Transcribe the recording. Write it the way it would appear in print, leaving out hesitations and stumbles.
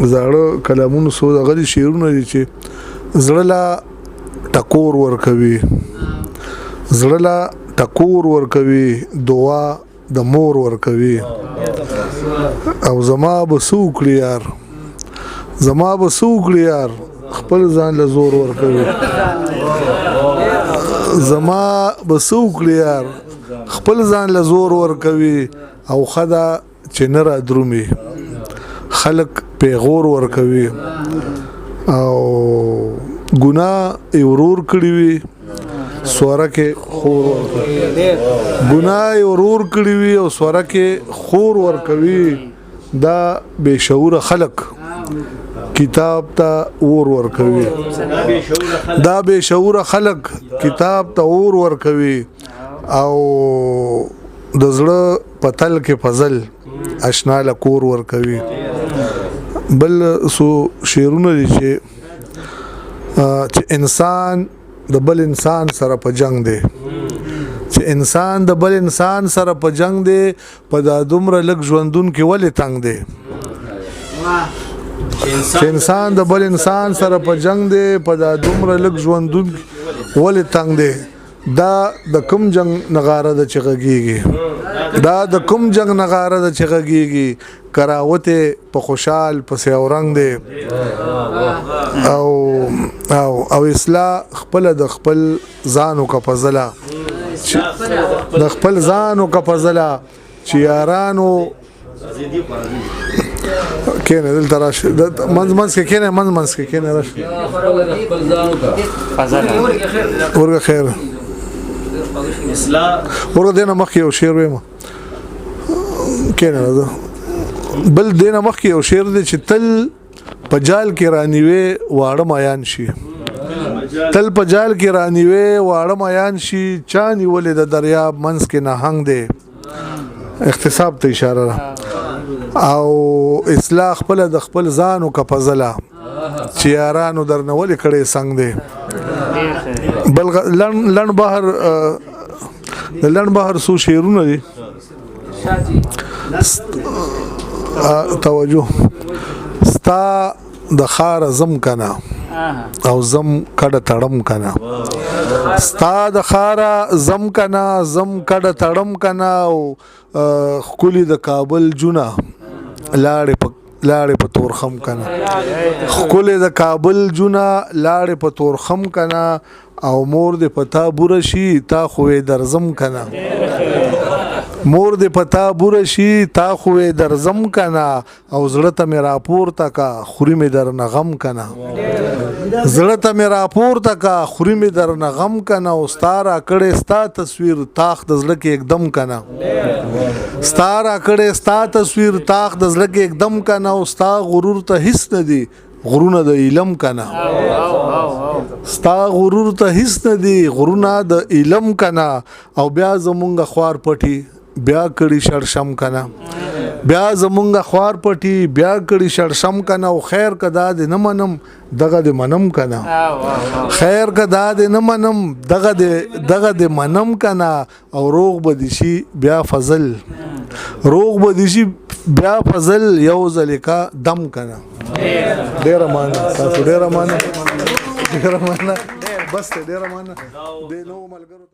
زاړه کلامونو سو دغه دي شعرونه دي چې زړه لا ټکور ورکوي، زړه لا ټکور ورکوي، دعا د مور ورکوي. او زما به سوکړي یار، زما به سوکړي یار، خپل ځان له زور ورکوي. زما به سوکړي یار، خپل ځان له زور ورکوي. او خدا چې نه را درومي خلق پیغور ورکوي. او ګناه ورور کړی وي سوره کې خور ورکوي، ګناه ورور کړی وي او سوره کې خور ورکوي. دا بے شعور خلق کتاب ته اور ورکوي، دا بے شعور خلق کتاب ته اور ورکوي. او د زړه پتل کې فضل اشنا لکور ورکوي. بل سو شعرونه دي چې انسان د بل انسان سره په جنگ دی، چې انسان د بل انسان سره په جنگ دی، په دا دومره لږ ژوندون کې ولې تنگ دی. چې انسان د بل انسان سره په جنگ دی، په دا دومره لږ ژوندون ولې تنگ دی. دا د کوم جنگ نغاره د چغږیږي، دا د کوم جنگ نغاره د چغږیږي. کراوته په خوشحال پسې اورنګ دی. او اصلاح خپل د خپل ځانو کا فضله، د خپل ځانو کا فضله چې یارانو کینه دلته راشه منځ کې کینه منځ کې کینه راشه ورګه خیر اصلاح ورګه دینه مخ یو شعر ویم کینه ده. بل دینه مخ یو شعر دی چې تل پجال کې رانیوي واړه مایان شي، تل پجال کې رانیوي واړه مایان شي. چانی ولې د دریاب منځ کې نهنګ دی. اختصاب ته اشاره ده. او اصلاح خپل د خپل ځانو کا فضله چې یارانو درنه ولې کړي څنګه دی. بل لړن بهر د لړن بهر سو شعرونه دي. توجه ستا د خار زم کنا او زم کډه تړم کنا، ستا د خار زم کنا زم کډه تړم کنا. او خولي د کابل جونا لاړې په تورخم کنا، خولي د کابل جونا لاړې په تورخم کنا. او مور دې پتا بورشي تا خوې درزم کنا، مور دې پتا بورشي تا خوې درزم کنا. او زړه ته مې راپورته کا خوري مې در نغم کنا، زړه ته مې راپورته کا خوري مې در نغم کنا. او ستاره کړې ستا تصویر تاخ د زړه کې एकदम کنا، ستاره کړې ستا تصویر تاخ د زړه کې एकदम کنا. او ستا غرور ته هیڅ نه دی غرونه د علم کنا، ستا غرور ته هیڅ نه دی غرونه د علم کنا. او بیا زمونږ خوار پټي بیا کړي شړشم کنا، بیا زمونږ خوار پټي بیا کړي شړشم کنا. او خیر کدا دې نه منم دغه دې منم کنا، خیر کدا دې نه منم دغه دې منم کنا. او روغ بدی شي بیا فضل، روغ بدی شي بیا فضل یو ځلیکا دم کنا. ډیر مانه تاسو ډیر مانه بس ډیر مانه د نو ملګرو